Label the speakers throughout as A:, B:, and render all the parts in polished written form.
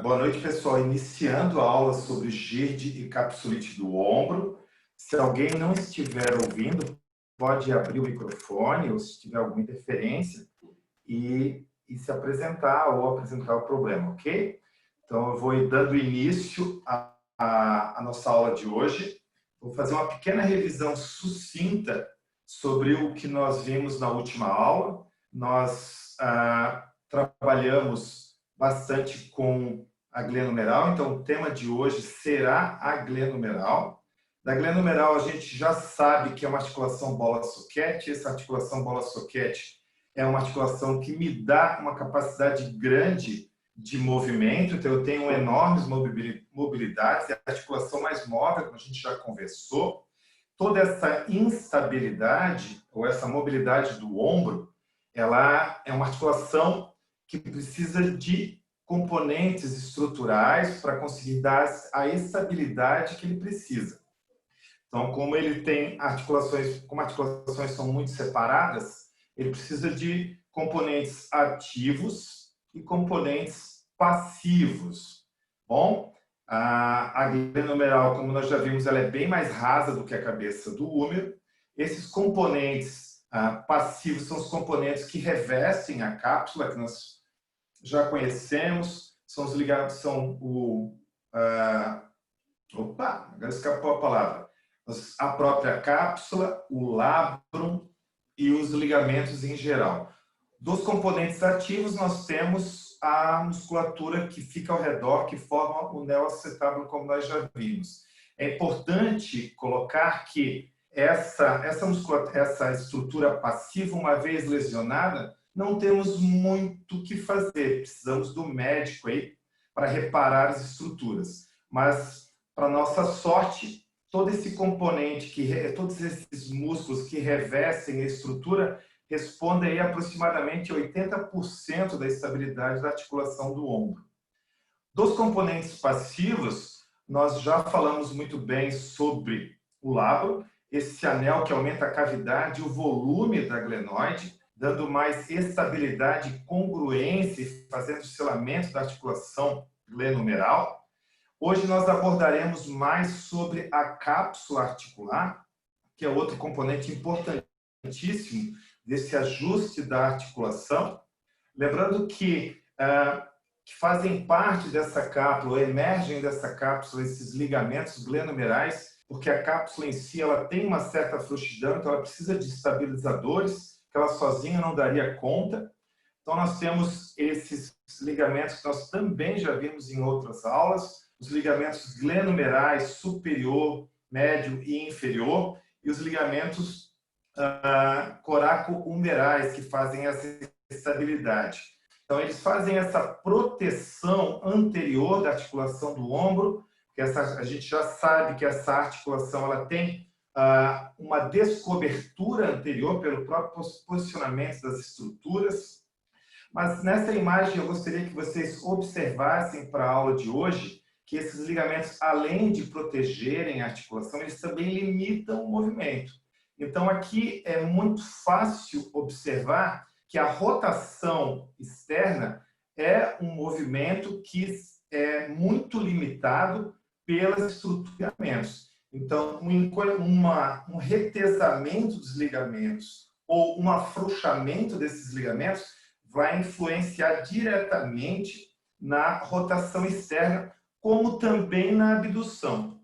A: Boa noite, pessoal. Iniciando a aula sobre GIRD e capsulite do ombro. Se alguém não estiver ouvindo, pode abrir o microfone ou se tiver alguma interferência e se apresentar ou apresentar o problema, ok? Então, eu vou ir dando início à nossa aula de hoje. Vou fazer uma pequena revisão sucinta sobre o que nós vimos na última aula. Nós trabalhamos bastante com a glenomeral, então o tema de hoje será a glenomeral. Da glenomeral a gente já sabe que é uma articulação bola-soquete. Essa articulação bola-soquete é uma articulação que me dá uma capacidade grande de movimento, então eu tenho enormes mobilidades, é a articulação mais móvel, como a gente já conversou. Toda essa instabilidade, ou essa mobilidade do ombro, ela é uma articulação que precisa de componentes estruturais para conseguir dar a estabilidade que ele precisa. Então, como ele tem articulações, como articulações são muito separadas, ele precisa de componentes ativos e componentes passivos. Bom, a glenomeral, como nós já vimos, ela é bem mais rasa do que a cabeça do húmero. Esses componentes passivos são os componentes que revestem a cápsula, que nós já conhecemos, são os ligados, são o... opa, agora escapou a palavra. A própria cápsula, o labrum e os ligamentos em geral. Dos componentes ativos, nós temos a musculatura que fica ao redor, que forma o neoacetábulo, como nós já vimos. É importante colocar que essa estrutura passiva, uma vez lesionada, não temos muito o que fazer. Precisamos do médico aí para reparar as estruturas. Mas, para nossa sorte, todo esse componente, todos esses músculos que revestem a estrutura, respondem aí aproximadamente 80% da estabilidade da articulação do ombro. Dos componentes passivos, nós já falamos muito bem sobre o labro, esse anel que aumenta a cavidade e o volume da glenoide, dando mais estabilidade e congruência e fazendo o selamento da articulação glenomeral. Hoje nós abordaremos mais sobre a cápsula articular, que é outro componente importantíssimo desse ajuste da articulação. Lembrando que fazem parte dessa cápsula, emergem dessa cápsula esses ligamentos glenomerais, porque a cápsula em si ela tem uma certa frouxidão, então ela precisa de estabilizadores, que ela sozinha não daria conta. Então nós temos esses ligamentos que nós também já vimos em outras aulas, os ligamentos glenomerais superior, médio e inferior, e os ligamentos coraco-umerais, que fazem essa estabilidade. Então, eles fazem essa proteção anterior da articulação do ombro, que a gente já sabe que essa articulação ela tem uma descobertura anterior pelo próprio posicionamento das estruturas. Mas nessa imagem eu gostaria que vocês observassem para a aula de hoje que esses ligamentos, além de protegerem a articulação, eles também limitam o movimento. Então, aqui é muito fácil observar que a rotação externa é um movimento que é muito limitado pelas estruturamentos. Então, um retesamento dos ligamentos ou um afrouxamento desses ligamentos vai influenciar diretamente na rotação externa, como também na abdução.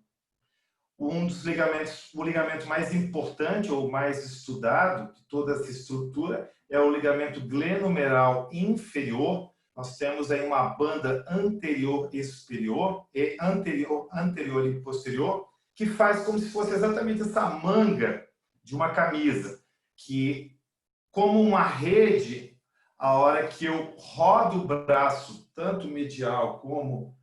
A: Um dos ligamentos, o ligamento mais importante ou mais estudado de toda essa estrutura é o ligamento glenomeral inferior. Nós temos aí uma banda anterior e superior, e anterior e posterior, que faz como se fosse exatamente essa manga de uma camisa, que, como uma rede, a hora que eu rodo o braço, tanto medial como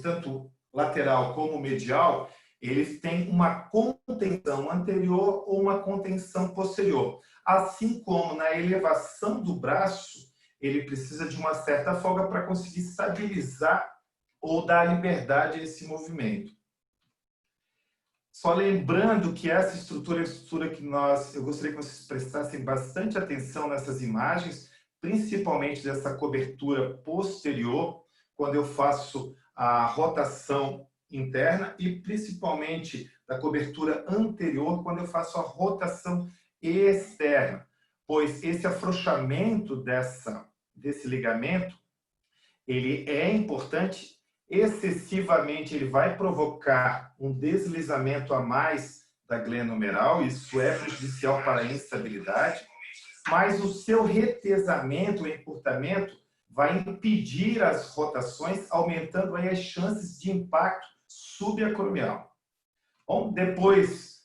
A: tanto lateral como medial, eles têm uma contenção anterior ou uma contenção posterior. Assim como na elevação do braço, ele precisa de uma certa folga para conseguir estabilizar ou dar liberdade a esse movimento. Só lembrando que essa estrutura é a estrutura que eu gostaria que vocês prestassem bastante atenção nessas imagens, principalmente dessa cobertura posterior. quando eu faço a rotação interna e principalmente da cobertura anterior quando eu faço a rotação externa, pois esse afrouxamento desse ligamento, ele é importante, excessivamente ele vai provocar um deslizamento a mais da glenohumeral, isso é prejudicial para a instabilidade, mas o seu retesamento, o encurtamento, vai impedir as rotações, aumentando aí as chances de impacto subacromial. Bom, depois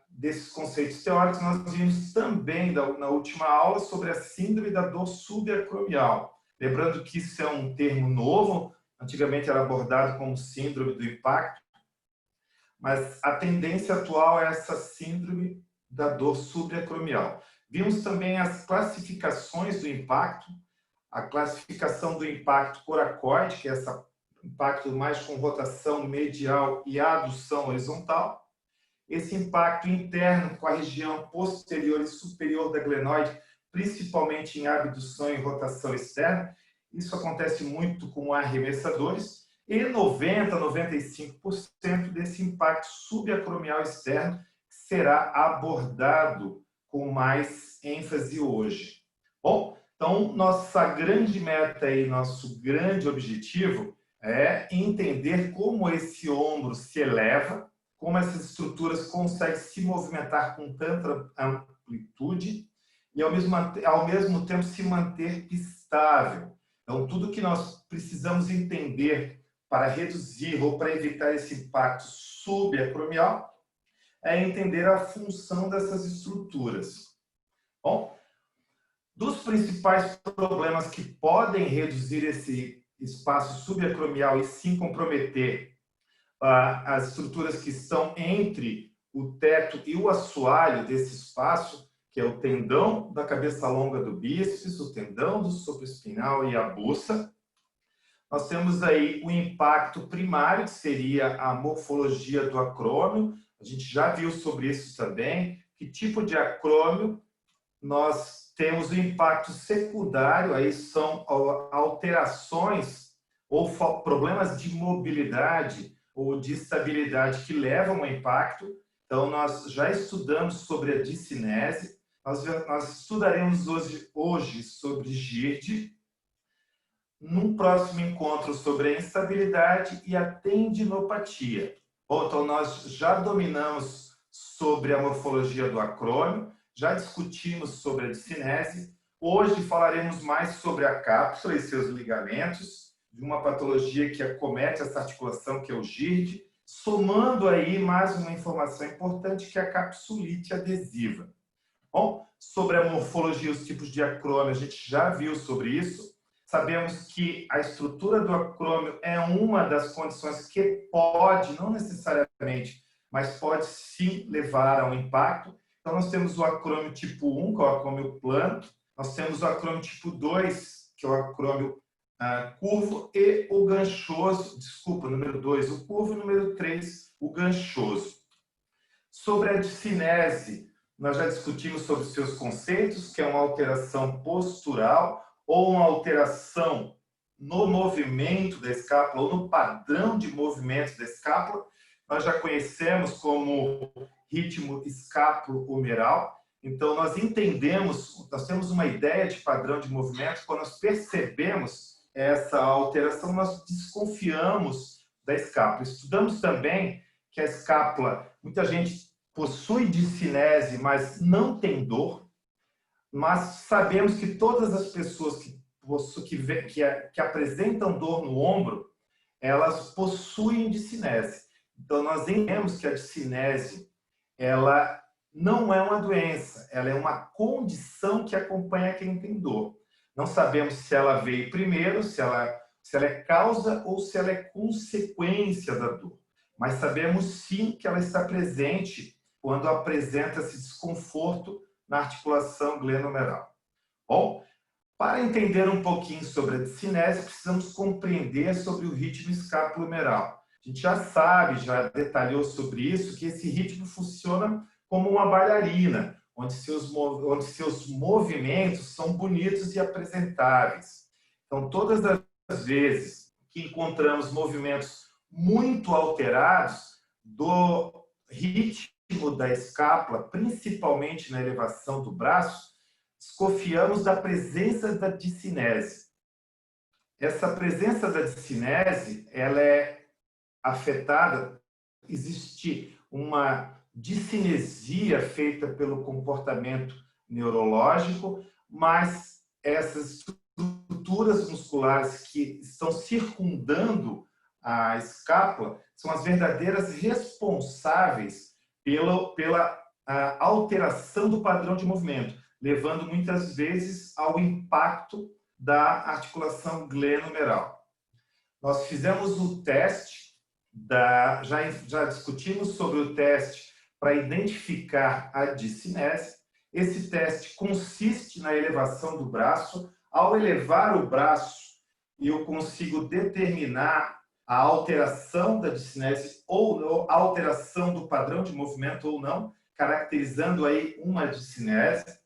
A: desses conceitos teóricos, nós vimos também na última aula sobre a síndrome da dor subacromial. Lembrando que isso é um termo novo, antigamente era abordado como síndrome do impacto, mas a tendência atual é essa síndrome da dor subacromial. Vimos também as classificações do impacto, a classificação do impacto coracoide, que é esse impacto mais com rotação medial e adução horizontal. Esse impacto interno com a região posterior e superior da glenoide, principalmente em abdução e rotação externa. Isso acontece muito com arremessadores. E 90% a 95% desse impacto subacromial externo será abordado com mais ênfase hoje. Bom, então nossa grande meta e nosso grande objetivo é entender como esse ombro se eleva, como essas estruturas conseguem se movimentar com tanta amplitude e ao mesmo tempo se manter estável. Então, tudo que nós precisamos entender para reduzir ou para evitar esse impacto subacromial é entender a função dessas estruturas. Bom, dos principais problemas que podem reduzir esse espaço subacromial e sim comprometer as estruturas que estão entre o teto e o assoalho desse espaço, que é o tendão da cabeça longa do bíceps, o tendão do supraespinal e a buça. Nós temos aí o impacto primário, que seria a morfologia do acrômio. A gente já viu sobre isso também. Que tipo de acrômio? Nós temos o impacto secundário, aí são alterações ou problemas de mobilidade ou de estabilidade que levam ao impacto. Então, nós já estudamos sobre a discinese, nós estudaremos hoje sobre GIRD, num próximo encontro sobre a instabilidade e a tendinopatia. Bom, então, nós já dominamos sobre a morfologia do acrômio, já discutimos sobre a discinese, hoje falaremos mais sobre a cápsula e seus ligamentos, de uma patologia que acomete essa articulação, que é o GIRD, somando aí mais uma informação importante, que é a capsulite adesiva. Bom, sobre a morfologia e os tipos de acrômio, a gente já viu sobre isso. Sabemos que a estrutura do acrômio é uma das condições que pode, não necessariamente, mas pode sim levar a um impacto. Então, nós temos o acrômio tipo 1, que é o acrômio plano. Nós temos o acrômio tipo 2, que é o acrômio curvo, e o ganchoso, desculpa, número 2, o curvo, e número 3, o ganchoso. Sobre a discinese, nós já discutimos sobre os seus conceitos, que é uma alteração postural ou uma alteração no movimento da escápula ou no padrão de movimento da escápula. Nós já conhecemos como ritmo escápulo-humeral. Então, nós entendemos, nós temos uma ideia de padrão de movimento. Quando nós percebemos essa alteração, nós desconfiamos da escápula. Estudamos também que a escápula, muita gente possui discinese, mas não tem dor. Mas sabemos que todas as pessoas que apresentam dor no ombro, elas possuem discinese. Então, nós entendemos que a discinese, ela não é uma doença, ela é uma condição que acompanha quem tem dor. Não sabemos se ela veio primeiro, se ela é causa ou se ela é consequência da dor. Mas sabemos sim que ela está presente quando apresenta esse desconforto na articulação glenohumeral. Bom, para entender um pouquinho sobre a discinese, precisamos compreender sobre o ritmo escapulo-humeral. A gente já sabe, já detalhou sobre isso, que esse ritmo funciona como uma bailarina, onde seus movimentos são bonitos e apresentáveis. Então, todas as vezes que encontramos movimentos muito alterados do ritmo da escápula, principalmente na elevação do braço, desconfiamos da presença da discinese. Essa presença da discinese, ela é afetada, existe uma discinesia feita pelo comportamento neurológico, mas essas estruturas musculares que estão circundando a escápula são as verdadeiras responsáveis pela alteração do padrão de movimento, levando muitas vezes ao impacto da articulação glenohumeral. Nós fizemos o teste, já discutimos sobre o teste para identificar a discinese. Esse teste consiste na elevação do braço. Ao elevar o braço, eu consigo determinar a alteração da discinese ou não, a alteração do padrão de movimento ou não, caracterizando aí uma discinese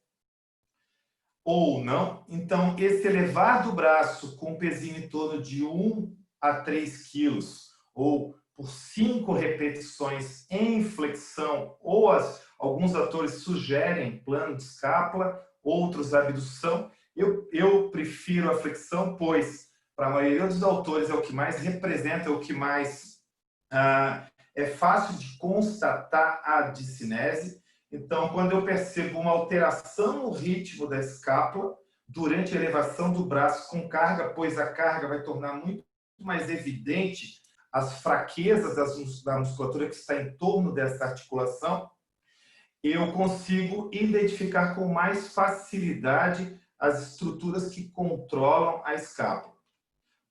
A: ou não. Então, esse elevar do braço com um pezinho em torno de 1 a 3 quilos, ou por 5 repetições em flexão, ou alguns autores sugerem plano de escápula, outros abdução. Eu prefiro a flexão, pois, para a maioria dos autores, é o que mais representa, é o que mais é fácil de constatar a discinese. Então, quando eu percebo uma alteração no ritmo da escápula, durante a elevação do braço com carga, pois a carga vai tornar muito mais evidente as fraquezas da musculatura que está em torno dessa articulação, eu consigo identificar com mais facilidade as estruturas que controlam a escápula.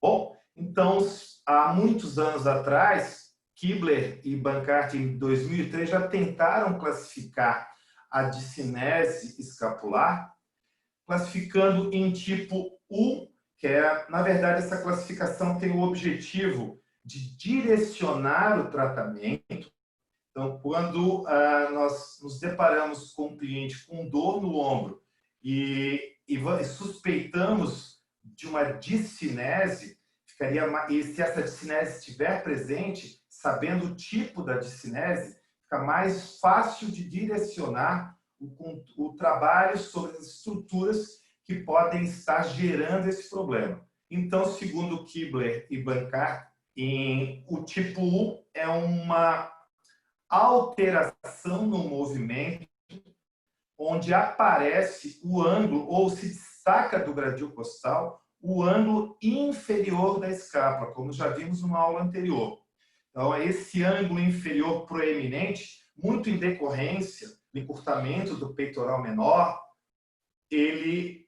A: Bom, então, há muitos anos atrás, Kibler e Bancart, em 2003, já tentaram classificar a discinese escapular, classificando em tipo 1, que é, na verdade, essa classificação tem o objetivo de direcionar o tratamento. Então, quando nós nos deparamos com um cliente com dor no ombro e suspeitamos de uma discinese, e se essa discinese estiver presente, sabendo o tipo da discinese, fica mais fácil de direcionar o trabalho sobre as estruturas que podem estar gerando esse problema. Então, segundo Kibler e Bancart, o tipo 1 é uma alteração no movimento onde aparece o ângulo, ou se destaca do gradil costal, o ângulo inferior da escápula, como já vimos numa aula anterior. Então, esse ângulo inferior proeminente, muito em decorrência do encurtamento do peitoral menor, ele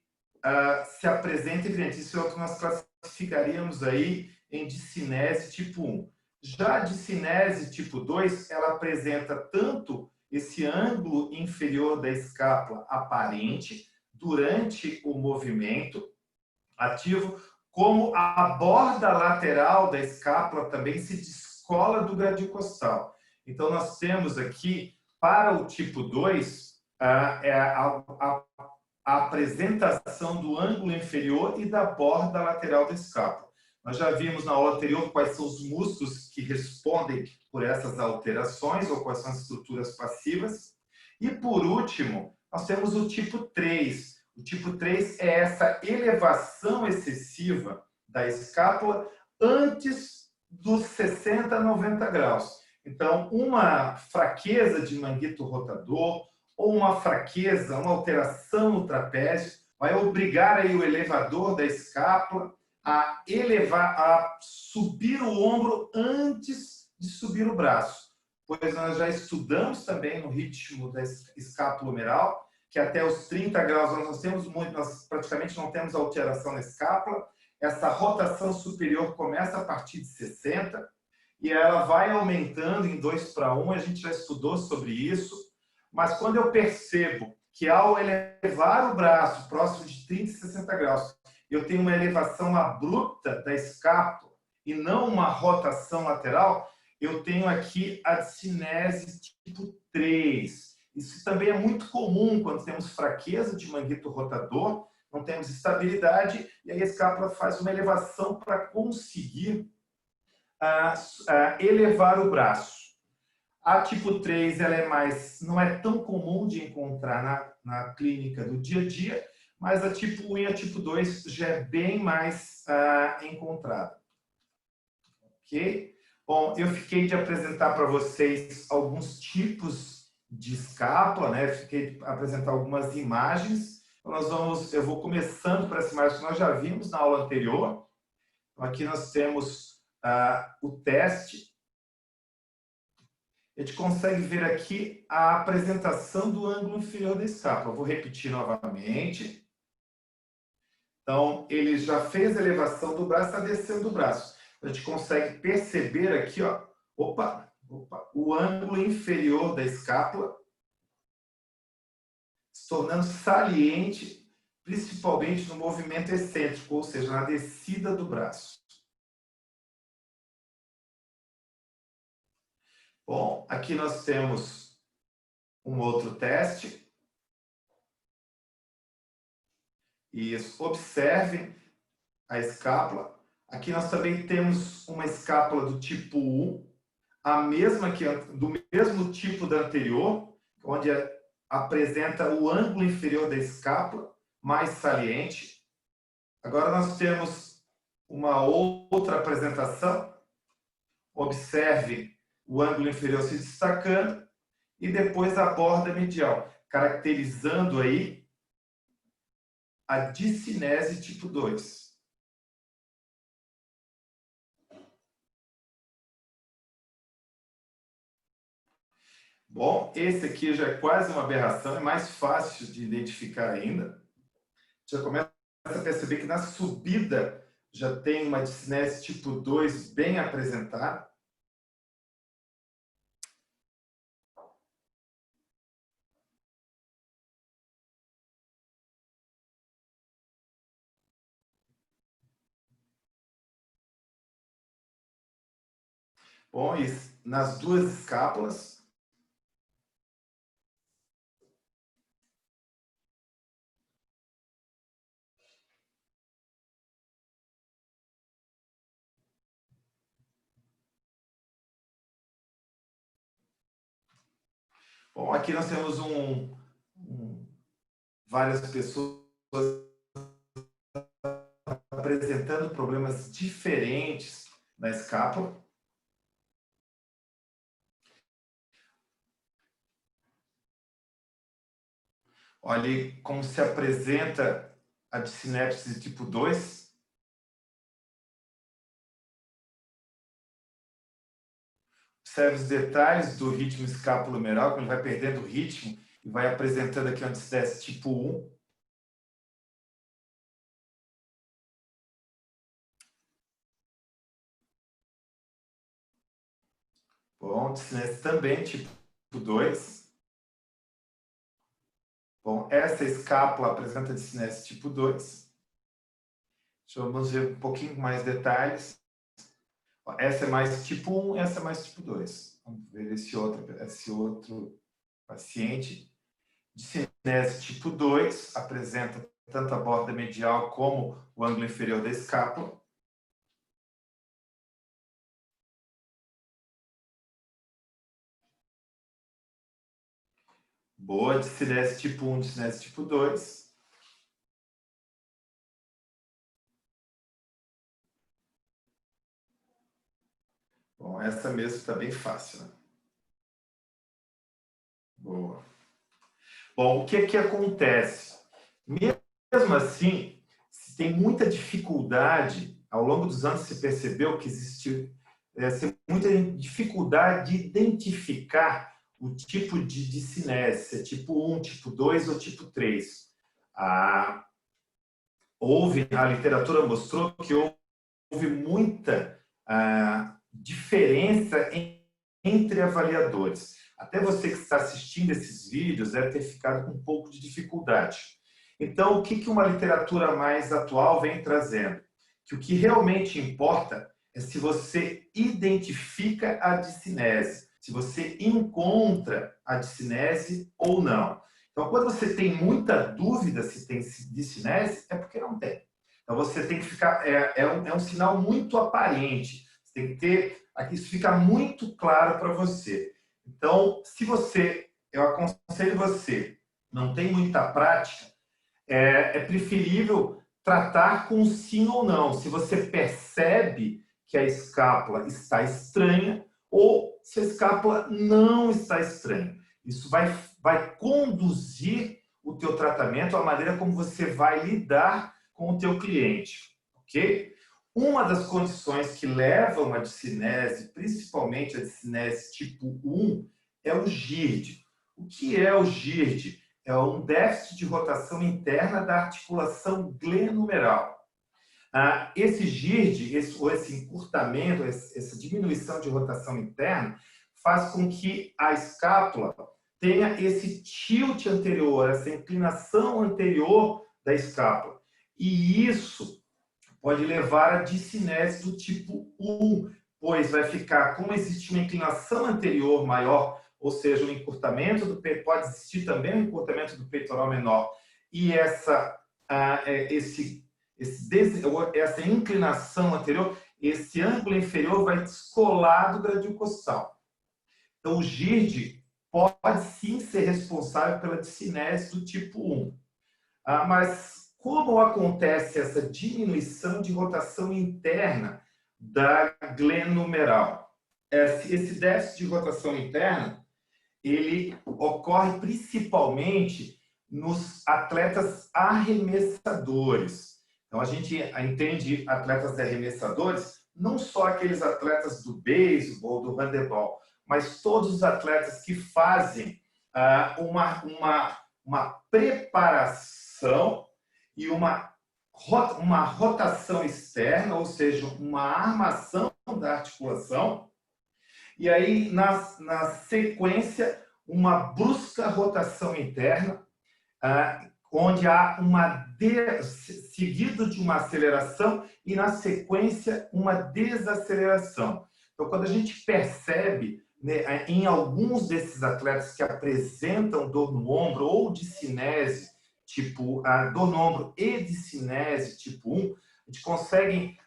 A: se apresenta evidente. Isso é o que nós classificaríamos aí em discinese tipo 1. Já a discinese tipo 2, ela apresenta tanto esse ângulo inferior da escápula aparente durante o movimento ativo, como a borda lateral da escápula também se descola do gradil costal. Então, nós temos aqui, para o tipo 2, a apresentação do ângulo inferior e da borda lateral da escápula. Nós já vimos na aula anterior quais são os músculos que respondem por essas alterações, ou quais são as estruturas passivas. E, por último, nós temos o tipo 3. O tipo 3 é essa elevação excessiva da escápula antes dos 60 a 90 graus. Então, uma fraqueza de manguito rotador, ou uma fraqueza, uma alteração no trapézio, vai obrigar aí o elevador da escápula a elevar, a subir o ombro antes de subir o braço. Pois nós já estudamos também no ritmo da escápula humeral, que até os 30 graus nós praticamente não temos alteração na escápula. Essa rotação superior começa a partir de 60 e ela vai aumentando em 2:1, a gente já estudou sobre isso. Mas quando eu percebo que ao elevar o braço próximo de 30 e 60 graus, eu tenho uma elevação abrupta da escápula e não uma rotação lateral, eu tenho aqui a discinese tipo 3. Isso também é muito comum quando temos fraqueza de manguito rotador. não temos estabilidade, e aí a escápula faz uma elevação para conseguir elevar o braço. A tipo 3 ela não é tão comum de encontrar na clínica do dia a dia, mas a tipo 1 e a tipo 2 já é bem mais encontrada. Ok? Bom, eu fiquei de apresentar para vocês alguns tipos de escápula, né? Fiquei de apresentar algumas imagens. Então, eu vou começando por essa imagem que nós já vimos na aula anterior. Então, aqui nós temos o teste. A gente consegue ver aqui a apresentação do ângulo inferior da escápula. Eu vou repetir novamente. Então, ele já fez a elevação do braço, está descendo o braço. A gente consegue perceber aqui, ó, o ângulo inferior da escápula, se tornando saliente, principalmente no movimento excêntrico, ou seja, na descida do braço. Bom, aqui nós temos um outro teste. Isso, observem a escápula. Aqui nós também temos uma escápula do tipo 1, a mesma do mesmo tipo da anterior, onde apresenta o ângulo inferior da escápula, mais saliente. Agora nós temos uma outra apresentação. Observe o ângulo inferior se destacando e depois a borda medial, caracterizando aí a discinese tipo 2. Bom, esse aqui já é quase uma aberração, é mais fácil de identificar ainda. Já começa a perceber que na subida já tem uma discinese tipo 2 bem apresentada. Bom, e nas duas escápulas, bom, aqui nós temos várias pessoas apresentando problemas diferentes na escápula. Olha como se apresenta a dissinépse tipo 2. Observe os detalhes do ritmo escapulohumeral, que ele vai perdendo o ritmo e vai apresentando aqui uma discinese tipo 1. Bom, discinese também tipo 2. Bom, essa escápula apresenta discinese tipo 2. Vamos ver um pouquinho mais detalhes. Essa é mais tipo 1, essa é mais tipo 2. Vamos ver esse outro paciente. Discinese tipo 2 apresenta tanto a borda medial como o ângulo inferior da escápula. Boa, discinese tipo 1, discinese tipo 2. Bom, essa mesmo está bem fácil, né? Boa. Bom, o que acontece? Mesmo assim, se tem muita dificuldade, ao longo dos anos se percebeu que existe muita dificuldade de identificar o tipo de discinese, se é tipo 1, tipo 2 ou tipo 3. A literatura mostrou que houve muita diferença entre avaliadores. Até você que está assistindo esses vídeos deve ter ficado com um pouco de dificuldade. Então, o que uma literatura mais atual vem trazendo? Que o que realmente importa é se você identifica a discinese, se você encontra a discinese ou não. Então, quando você tem muita dúvida se tem discinese, é porque não tem. Então, você tem que ficar... É um sinal muito aparente. Você tem que ter... Aqui, isso fica muito claro para você. Então, se você... Eu aconselho você, não tem muita prática, é preferível tratar com sim ou não. Se você percebe que a escápula está estranha ou se a escápula não está estranha. Isso vai conduzir o teu tratamento, a maneira como você vai lidar com o teu cliente, ok? Uma das condições que levam à discinese, principalmente a discinese tipo 1, é o GIRD. O que é o GIRD? É um déficit de rotação interna da articulação glenumeral. Esse GIRD, esse encurtamento, essa diminuição de rotação interna, faz com que a escápula tenha esse tilt anterior, essa inclinação anterior da escápula. E isso pode levar à discinese do tipo 1, pois vai ficar, como existe uma inclinação anterior maior, ou seja, um encurtamento do peito, pode existir também um encurtamento do peitoral menor, e essa inclinação anterior, esse ângulo inferior vai descolar do gradil costal. Então, o GIRD pode sim ser responsável pela discinese do tipo 1. Mas como acontece essa diminuição de rotação interna da glenumeral? Esse déficit de rotação interna, ele ocorre principalmente nos atletas arremessadores. Então, a gente entende atletas arremessadores, não só aqueles atletas do beisebol, do handebol, mas todos os atletas que fazem uma preparação e uma rotação externa, ou seja, uma armação da articulação, e aí, na sequência, uma brusca rotação interna, onde há seguido de uma aceleração e, na sequência, uma desaceleração. Então, quando a gente percebe, né, em alguns desses atletas que apresentam dor no ombro ou discinese, tipo, dor no ombro e discinese tipo 1, a gente consegue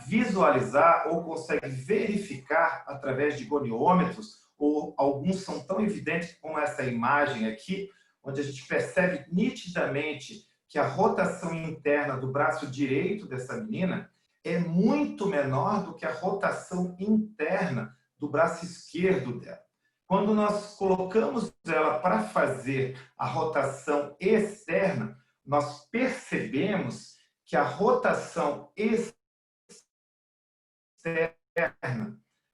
A: visualizar ou consegue verificar através de goniômetros, ou alguns são tão evidentes como essa imagem aqui, onde a gente percebe nitidamente que a rotação interna do braço direito dessa menina é muito menor do que a rotação interna do braço esquerdo dela. Quando nós colocamos ela para fazer a rotação externa, nós percebemos que a rotação externa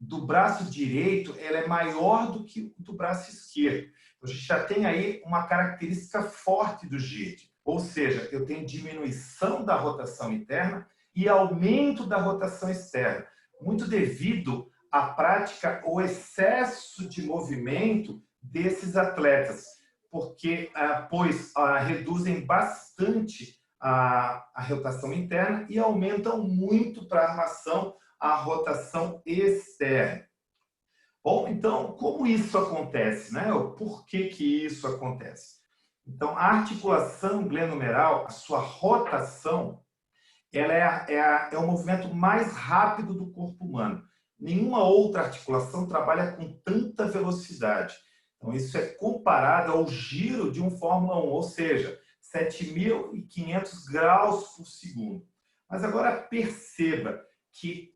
A: do braço direito ela é maior do que do braço esquerdo. A gente já tem aí uma característica forte do GIRD, ou seja, eu tenho diminuição da rotação interna e aumento da rotação externa, muito devido à prática ou excesso de movimento desses atletas, porque pois reduzem bastante a rotação interna e aumentam muito para a armação a rotação externa. Bom, então, como isso acontece, né? Por que isso acontece? Então, a articulação glenumeral, a sua rotação, ela é o movimento mais rápido do corpo humano. Nenhuma outra articulação trabalha com tanta velocidade. Então, isso é comparado ao giro de um Fórmula 1, ou seja, 7.500 graus por segundo. Mas agora perceba que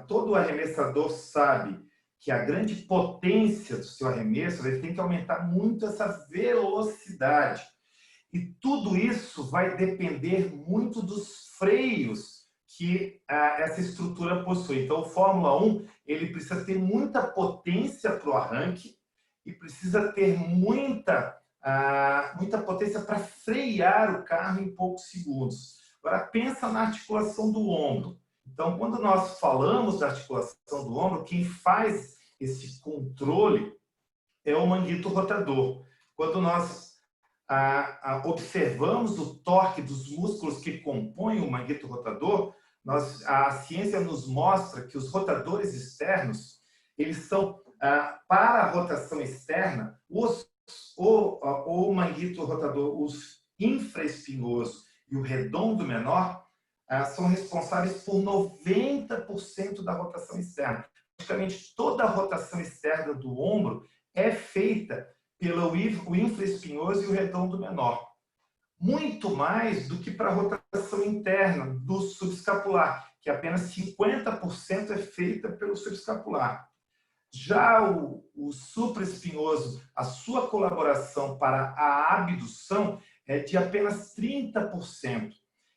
A: todo arremessador sabe que a grande potência do seu arremesso, ele tem que aumentar muito essa velocidade. E tudo isso vai depender muito dos freios que essa estrutura possui. Então, o Fórmula 1 ele precisa ter muita potência para o arranque e precisa ter muita potência para frear o carro em poucos segundos. Agora, pensa na articulação do ombro. Então, quando nós falamos da articulação do ombro, quem faz esse controle é o manguito rotador. Quando nós observamos o torque dos músculos que compõem o manguito rotador, a ciência nos mostra que os rotadores externos, eles são, para a rotação externa, os o manguito rotador, os infraespinhoso e o redondo menor, são responsáveis por 90% da rotação externa. Praticamente toda a rotação externa do ombro é feita pelo infraespinhoso e o redondo menor. Muito mais do que para a rotação interna do subescapular, que apenas 50% é feita pelo subescapular. Já o supraespinhoso, a sua colaboração para a abdução é de apenas 30%.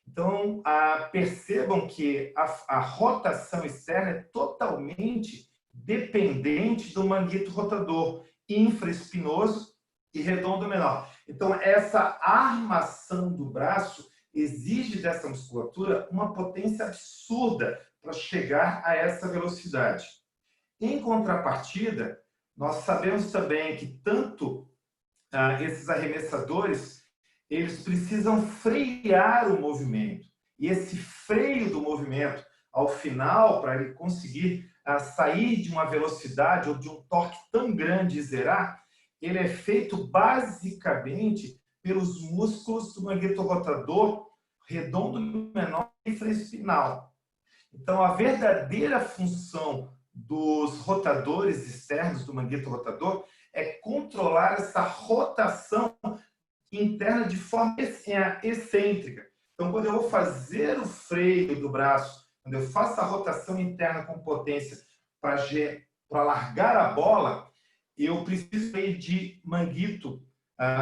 A: Então, percebam que a rotação externa é totalmente dependente do manguito rotador infraespinoso e redondo menor. Então, essa armação do braço exige dessa musculatura uma potência absurda para chegar a essa velocidade. Em contrapartida, nós sabemos também que tanto esses arremessadores eles precisam frear o movimento. E esse freio do movimento, ao final, para ele conseguir sair de uma velocidade ou de um torque tão grande e zerar, ele é feito basicamente pelos músculos do manguito rotador redondo menor e infraespinal. Então, a verdadeira função dos rotadores externos do manguito rotador é controlar essa rotação interna de forma excêntrica. Então, quando eu vou fazer o freio do braço, quando eu faço a rotação interna com potência para largar a bola, eu preciso de manguito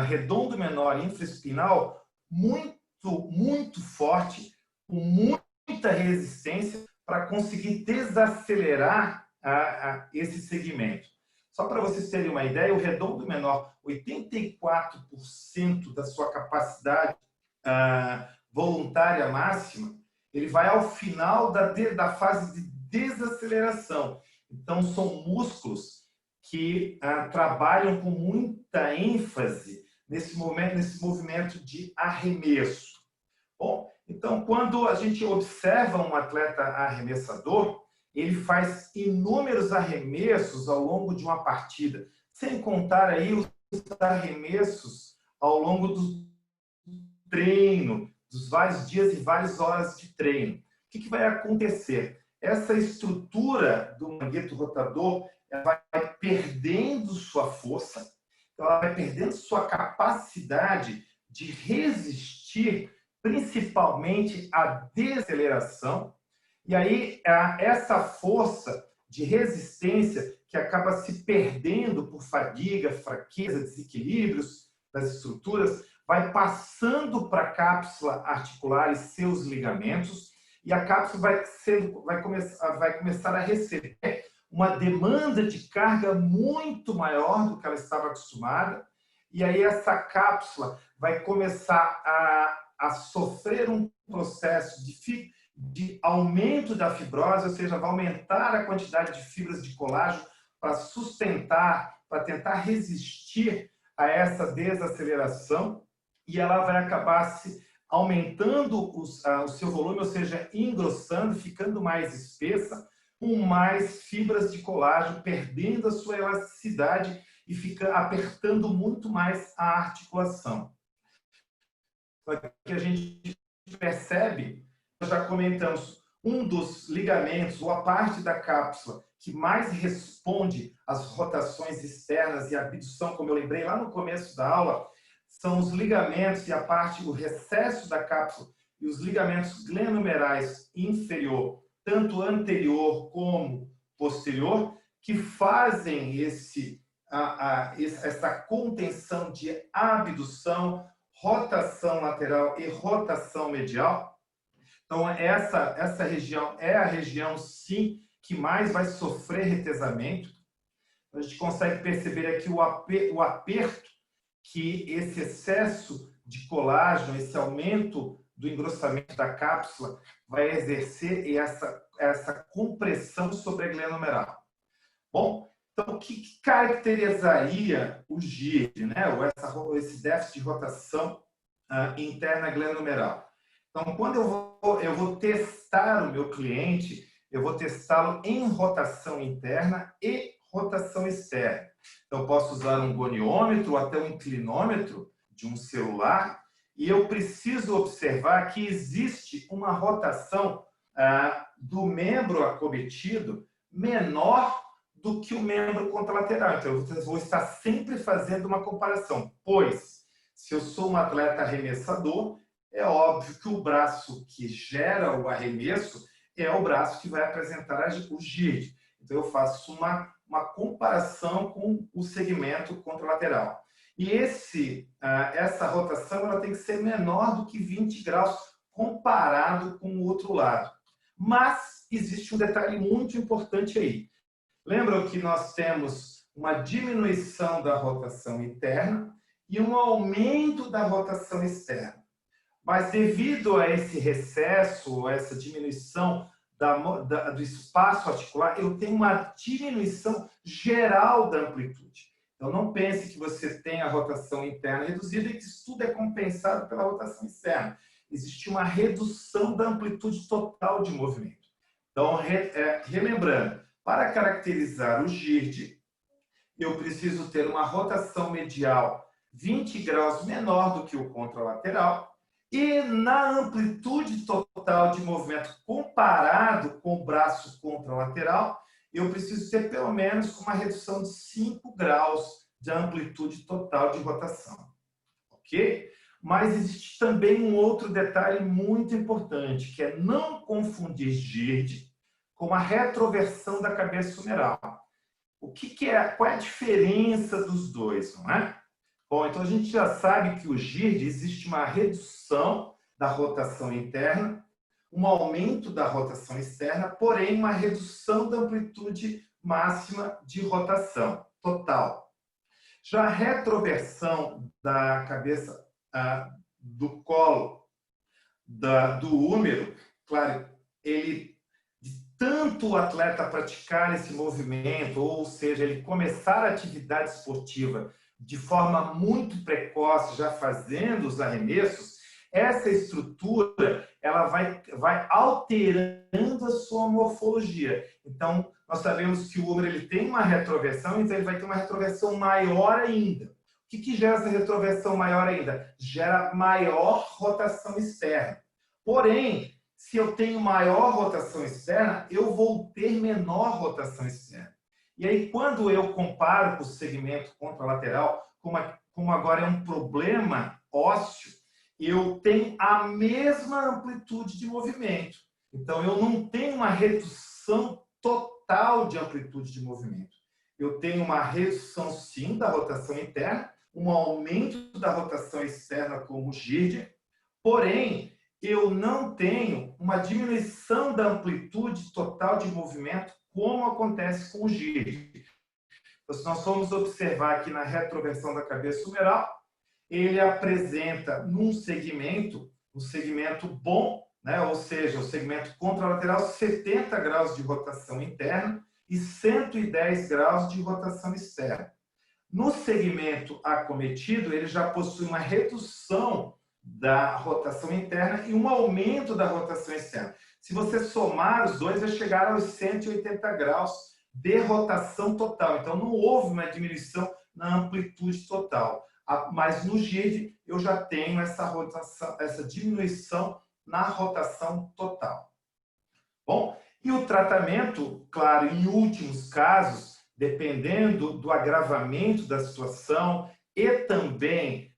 A: redondo menor infraespinal muito forte, com muita resistência para conseguir desacelerar esse segmento. Só para vocês terem uma ideia, o redondo menor, 84% da sua capacidade voluntária máxima, ele vai ao final da fase de desaceleração. Então, são músculos que trabalham com muita ênfase nesse movimento de arremesso. Bom, então, quando a gente observa um atleta arremessador, ele faz inúmeros arremessos ao longo de uma partida, sem contar aí os arremessos ao longo do treino, dos vários dias e várias horas de treino. O que vai acontecer? Essa estrutura do manguito rotador vai perdendo sua força, ela vai perdendo sua capacidade de resistir, principalmente à desaceleração. E aí, essa força de resistência que acaba se perdendo por fadiga, fraqueza, desequilíbrios das estruturas, vai passando para a cápsula articular e seus ligamentos, e a cápsula vai começar a receber uma demanda de carga muito maior do que ela estava acostumada, e aí essa cápsula vai começar a sofrer um processo de aumento da fibrose, ou seja, vai aumentar a quantidade de fibras de colágeno para sustentar, para tentar resistir a essa desaceleração, e ela vai acabar se aumentando o seu volume, ou seja, engrossando, ficando mais espessa, com mais fibras de colágeno, perdendo a sua elasticidade e fica apertando muito mais a articulação. Aqui a gente percebe, nós já comentamos, um dos ligamentos, ou a parte da cápsula que mais responde às rotações externas e à abdução, como eu lembrei lá no começo da aula, são os ligamentos e o recesso da cápsula e os ligamentos glenomerais inferior, tanto anterior como posterior, que fazem essa contenção de abdução, rotação lateral e rotação medial. Então, essa região é a região, sim, que mais vai sofrer retesamento. A gente consegue perceber aqui o aperto que esse excesso de colágeno, esse aumento do engrossamento da cápsula vai exercer e essa compressão sobre a glenomeral. Bom, então o que caracterizaria o GIRD, né? Ou esse déficit de rotação interna glenomeral? Então, quando eu vou testar o meu cliente, eu vou testá-lo em rotação interna e rotação externa. Então, eu posso usar um goniômetro ou até um inclinômetro de um celular e eu preciso observar que existe uma rotação do membro acometido menor do que o membro contralateral. Então, eu vou estar sempre fazendo uma comparação, pois, se eu sou um atleta arremessador, é óbvio que o braço que gera o arremesso é o braço que vai apresentar o GIRD. Então, eu faço uma comparação com o segmento contralateral. E essa rotação ela tem que ser menor do que 20 graus comparado com o outro lado. Mas existe um detalhe muito importante aí. Lembram que nós temos uma diminuição da rotação interna e um aumento da rotação externa. Mas devido a esse recesso, a essa diminuição do espaço articular, eu tenho uma diminuição geral da amplitude. Então, não pense que você tem a rotação interna reduzida e que isso tudo é compensado pela rotação externa. Existe uma redução da amplitude total de movimento. Então, relembrando, para caracterizar o GIRD, eu preciso ter uma rotação medial 20 graus menor do que o contralateral e na amplitude total de movimento comparado com o braço contralateral, eu preciso ter pelo menos uma redução de 5 graus de amplitude total de rotação. Ok? Mas existe também um outro detalhe muito importante, que é não confundir GIRD com a retroversão da cabeça humeral. Qual é a diferença dos dois, não é? Bom, então a gente já sabe que o GIRD existe uma redução da rotação interna, um aumento da rotação externa, porém uma redução da amplitude máxima de rotação total. Já a retroversão da cabeça do colo, do húmero, claro, tanto o atleta praticar esse movimento, ou seja, ele começar a atividade esportiva de forma muito precoce, já fazendo os arremessos, essa estrutura ela vai alterando a sua morfologia. Então, nós sabemos que o húmero ele tem uma retroversão, então ele vai ter uma retroversão maior ainda. O que gera essa retroversão maior ainda? Gera maior rotação externa. Porém, se eu tenho maior rotação externa, eu vou ter menor rotação externa. E aí, quando eu comparo com o segmento contralateral, como agora é um problema ósseo, eu tenho a mesma amplitude de movimento. Então, eu não tenho uma redução total de amplitude de movimento. Eu tenho uma redução, sim, da rotação interna, um aumento da rotação externa como o GIRD, porém, eu não tenho uma diminuição da amplitude total de movimento como acontece com o GIRD. Então, se nós formos observar aqui na retroversão da cabeça humeral, ele apresenta um segmento bom, né? Ou seja, o segmento contralateral, 70 graus de rotação interna e 110 graus de rotação externa. No segmento acometido, ele já possui uma redução da rotação interna e um aumento da rotação externa. Se você somar os dois, vai chegar aos 180 graus de rotação total. Então, não houve uma diminuição na amplitude total. Mas no GIRD, eu já tenho essa diminuição na rotação total. Bom, e o tratamento, claro, em últimos casos, dependendo do agravamento da situação e também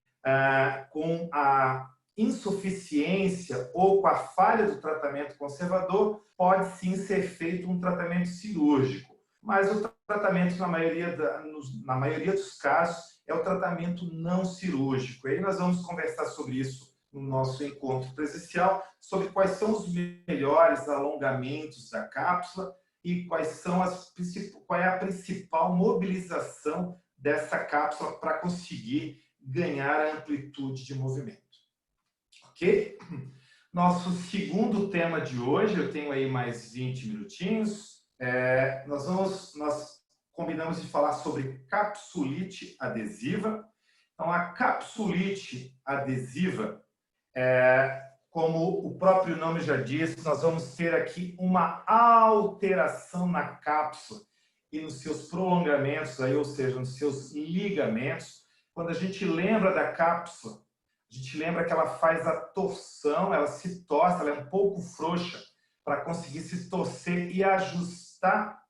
A: com a insuficiência ou com a falha do tratamento conservador, pode sim ser feito um tratamento cirúrgico. Mas o tratamento, na maioria dos casos, é o tratamento não cirúrgico. E aí nós vamos conversar sobre isso no nosso encontro presencial, sobre quais são os melhores alongamentos da cápsula e qual é a principal mobilização dessa cápsula para conseguir ganhar a amplitude de movimento. Ok? Nosso segundo tema de hoje, eu tenho aí mais 20 minutinhos, nós combinamos de falar sobre capsulite adesiva. Então, a capsulite adesiva, como o próprio nome já diz, nós vamos ter aqui uma alteração na cápsula e nos seus prolongamentos, aí, ou seja, nos seus ligamentos. Quando a gente lembra da cápsula, a gente lembra que ela faz a torção, ela se torce, ela é um pouco frouxa para conseguir se torcer e ajustar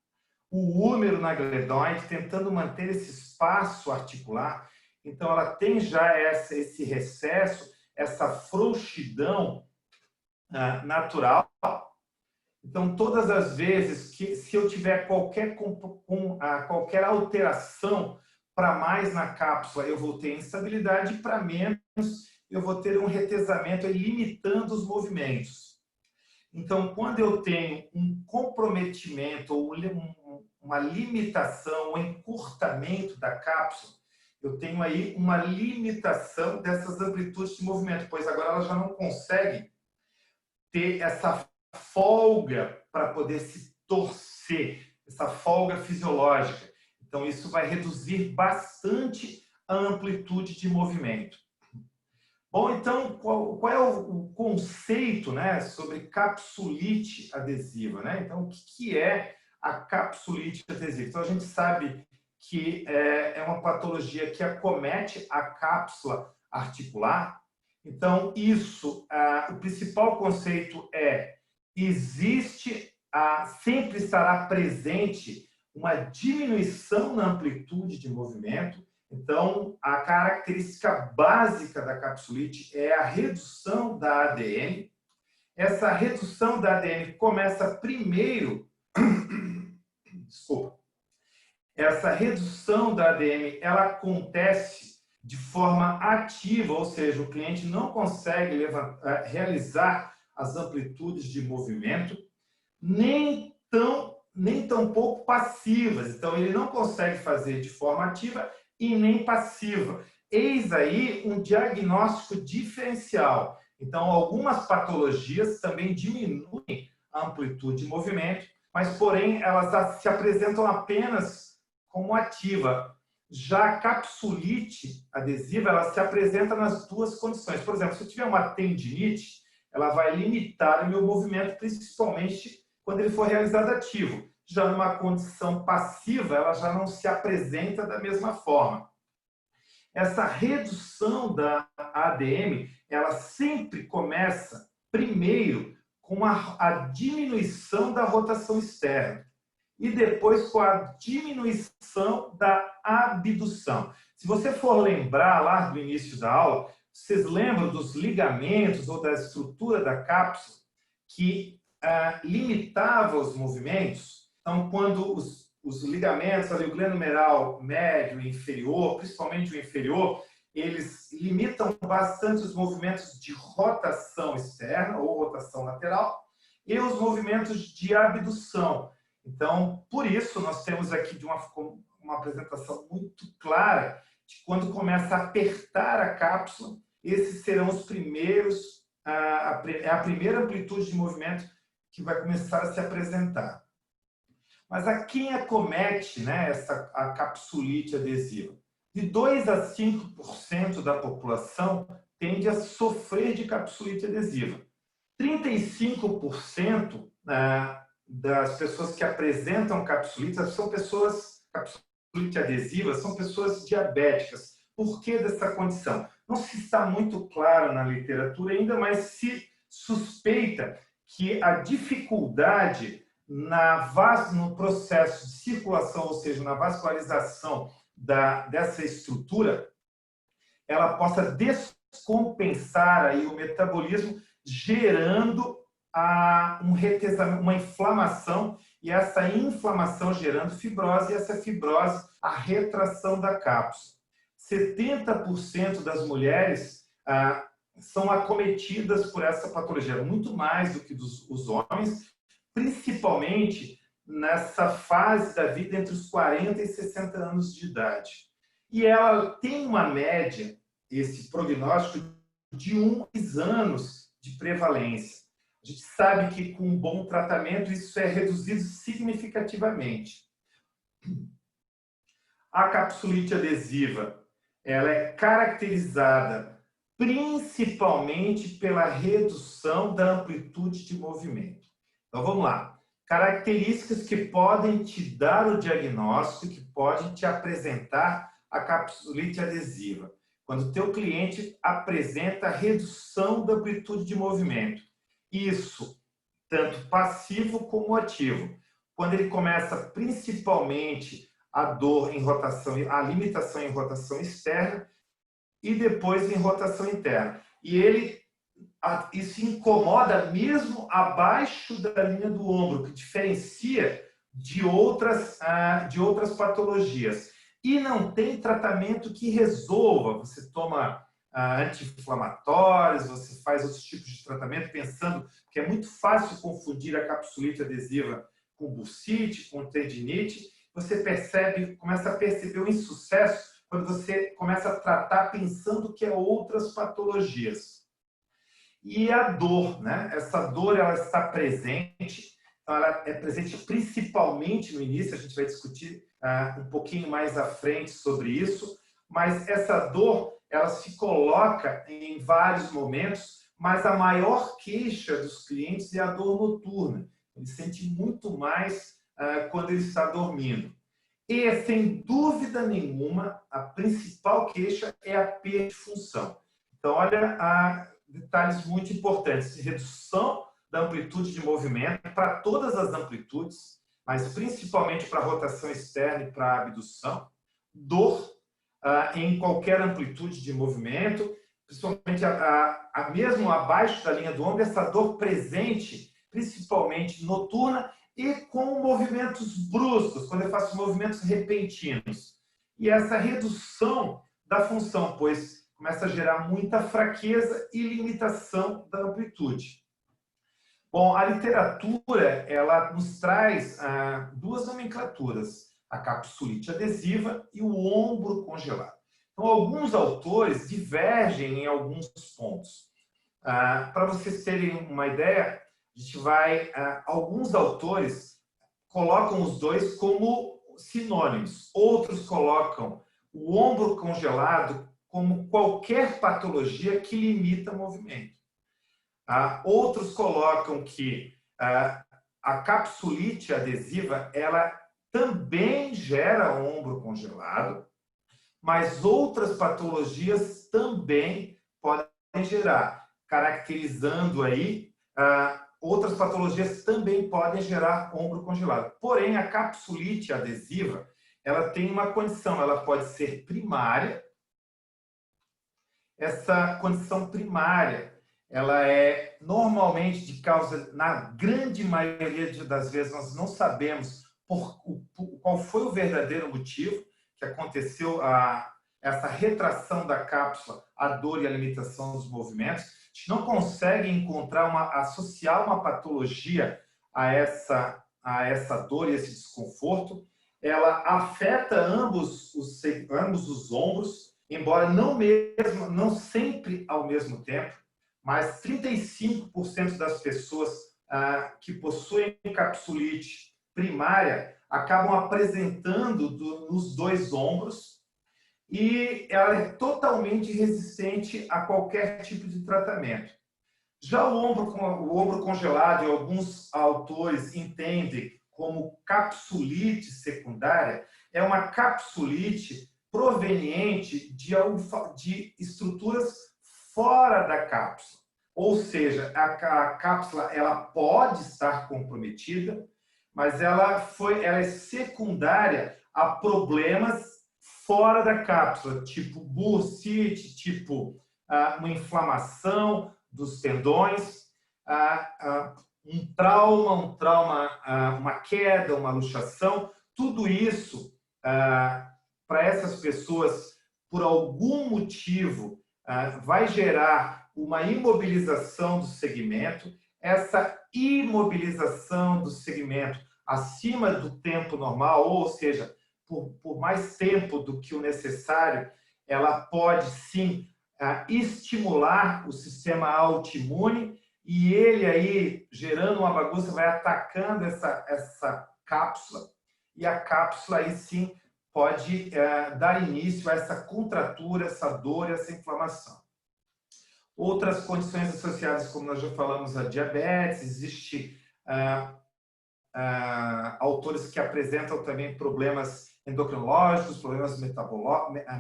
A: o húmero na glenoide, tentando manter esse espaço articular. Então, ela tem já esse recesso, essa frouxidão natural. Então, todas as vezes que, se eu tiver qualquer alteração para mais na cápsula, eu vou ter instabilidade, para menos, eu vou ter um retesamento limitando os movimentos. Então, quando eu tenho um comprometimento ou uma limitação, um encurtamento da cápsula, eu tenho aí uma limitação dessas amplitudes de movimento, pois agora ela já não consegue ter essa folga para poder se torcer, essa folga fisiológica. Então, isso vai reduzir bastante a amplitude de movimento. Bom, então, qual é o conceito, né, sobre capsulite adesiva, né? Então, o que é a capsulite adesiva? Então, a gente sabe que é uma patologia que acomete a cápsula articular. Então, o principal conceito sempre estará presente uma diminuição na amplitude de movimento. Então, a característica básica da capsulite é a redução da ADM. Essa redução da ADM começa primeiro... Desculpa. Essa redução da ADM, ela acontece de forma ativa, ou seja, o cliente não consegue realizar as amplitudes de movimento, nem tão pouco passivas. Então, ele não consegue fazer de forma ativa e nem passiva. Eis aí um diagnóstico diferencial. Então, algumas patologias também diminuem a amplitude de movimento, mas, porém, elas se apresentam apenas como ativa. Já a capsulite adesiva, ela se apresenta nas duas condições. Por exemplo, se eu tiver uma tendinite, ela vai limitar o meu movimento, principalmente quando ele for realizado ativo. Já numa condição passiva, ela já não se apresenta da mesma forma. Essa redução da ADM, ela sempre começa primeiro com a diminuição da rotação externa e depois com a diminuição da abdução. Se você for lembrar lá do início da aula, vocês lembram dos ligamentos ou da estrutura da cápsula que limitava os movimentos? Então, quando os ligamentos, ali, o glenomeral médio e inferior, principalmente o inferior, eles limitam bastante os movimentos de rotação externa ou rotação lateral e os movimentos de abdução. Então, por isso, nós temos aqui uma apresentação muito clara de quando começa a apertar a cápsula, esses serão os primeiros, a primeira amplitude de movimento que vai começar a se apresentar. Mas a quem acomete, né, a capsulite adesiva? De 2 a 5% da população tende a sofrer de capsulite adesiva. 35% das pessoas que apresentam capsulite adesiva são pessoas diabéticas. Por que dessa condição? Não se está muito claro na literatura ainda, mas se suspeita que a dificuldade no processo de circulação, ou seja, na vascularização dessa estrutura, ela possa descompensar aí o metabolismo, gerando uma inflamação, e essa inflamação gerando fibrose, e essa fibrose, a retração da cápsula. 70% das mulheres são acometidas por essa patologia, muito mais do que os homens, principalmente nessa fase da vida entre os 40 e 60 anos de idade. E ela tem uma média, esse prognóstico, de 1 anos de prevalência. A gente sabe que com um bom tratamento isso é reduzido significativamente. A capsulite adesiva, ela é caracterizada principalmente pela redução da amplitude de movimento. Então, vamos lá. Características que podem te dar o diagnóstico, que podem te apresentar a capsulite adesiva. Quando o teu cliente apresenta redução da amplitude de movimento. Isso, tanto passivo como ativo. Quando ele começa principalmente a dor em rotação, a limitação em rotação externa e depois em rotação interna. E isso incomoda mesmo abaixo da linha do ombro, que diferencia de outras patologias. E não tem tratamento que resolva. Você toma anti-inflamatórios, você faz outros tipos de tratamento, pensando que é muito fácil confundir a capsulite adesiva com bursite, com tendinite. Você começa a perceber o insucesso quando você começa a tratar pensando que é outras patologias. E a dor, né? Essa dor ela está presente, ela é presente principalmente no início, a gente vai discutir um pouquinho mais à frente sobre isso, mas essa dor ela se coloca em vários momentos, mas a maior queixa dos clientes é a dor noturna. Ele sente muito mais quando ele está dormindo. E, sem dúvida nenhuma, a principal queixa é a perda de função. Então, olha, detalhes muito importantes. Redução da amplitude de movimento para todas as amplitudes, mas principalmente para a rotação externa e para a abdução. Dor em qualquer amplitude de movimento, principalmente mesmo abaixo da linha do ombro, essa dor presente, principalmente noturna, e com movimentos bruscos, quando eu faço movimentos repentinos. E essa redução da função, pois começa a gerar muita fraqueza e limitação da amplitude. Bom, a literatura ela nos traz duas nomenclaturas, a capsulite adesiva e o ombro congelado. Então, alguns autores divergem em alguns pontos. Para vocês terem uma ideia, a gente alguns autores colocam os dois como sinônimos. Outros colocam o ombro congelado como qualquer patologia que limita o movimento. Outros colocam que a capsulite adesiva ela também gera ombro congelado, mas outras patologias também podem gerar, caracterizando aí outras patologias também podem gerar ombro congelado. Porém, a capsulite adesiva ela tem uma condição, ela pode ser primária. Essa condição primária ela é normalmente de causa, na grande maioria das vezes, nós não sabemos qual foi o verdadeiro motivo que aconteceu essa retração da cápsula, a dor e a limitação dos movimentos. A gente não consegue associar uma patologia a essa dor e esse desconforto. Ela afeta ambos os ombros, embora não sempre ao mesmo tempo, mas 35% das pessoas que possuem capsulite primária acabam apresentando nos dois ombros e ela é totalmente resistente a qualquer tipo de tratamento. Já o ombro congelado, e alguns autores entendem como capsulite secundária, é uma capsulite proveniente de estruturas fora da cápsula. Ou seja, a cápsula ela pode estar comprometida, mas ela é secundária a problemas fora da cápsula, tipo bursite, tipo uma inflamação dos tendões, um trauma, uma queda, uma luxação. Tudo isso, para essas pessoas, por algum motivo, vai gerar uma imobilização do segmento. Essa imobilização do segmento acima do tempo normal, ou seja, por mais tempo do que o necessário, ela pode sim estimular o sistema autoimune e ele aí, gerando uma bagunça, vai atacando essa cápsula e a cápsula aí sim pode dar início a essa contratura, essa dor, essa inflamação. Outras condições associadas, como nós já falamos, a diabetes, existe autores que apresentam também problemas endocrinológicos, problemas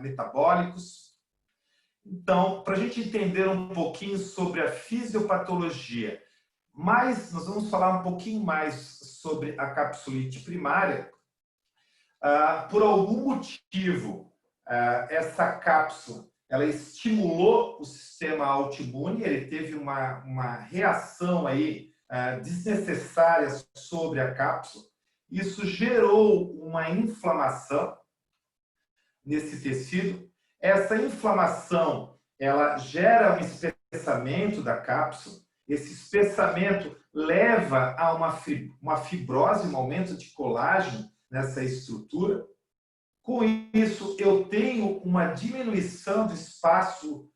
A: metabólicos. Então, para a gente entender um pouquinho sobre a fisiopatologia, mas nós vamos falar um pouquinho mais sobre a capsulite primária. Por algum motivo, essa cápsula ela estimulou o sistema autoimune, ele teve uma reação aí, desnecessária sobre a cápsula. Isso gerou uma inflamação nesse tecido. Essa inflamação ela gera um espessamento da cápsula. Esse espessamento leva a uma fibrose, um aumento de colágeno nessa estrutura. Com isso, eu tenho uma diminuição do espaço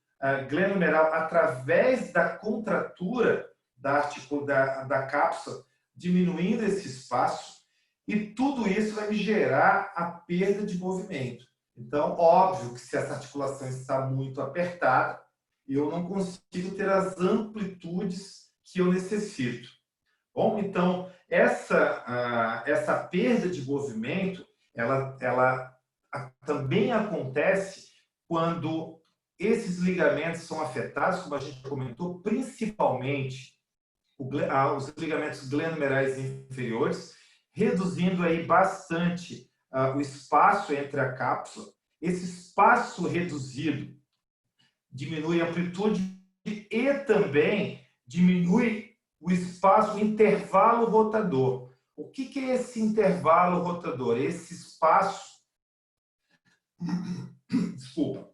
A: glenomeral através da contratura da cápsula, diminuindo esse espaço, e tudo isso vai me gerar a perda de movimento. Então, óbvio que se essa articulação está muito apertada, eu não consigo ter as amplitudes que eu necessito. Bom, então, essa perda de movimento, ela também acontece quando esses ligamentos são afetados, como a gente comentou, principalmente os ligamentos glenomerais inferiores, reduzindo aí bastante o espaço entre a cápsula. Esse espaço reduzido diminui a amplitude e também diminui o espaço, o intervalo rotador. O que é esse intervalo rotador? Esse espaço, desculpa,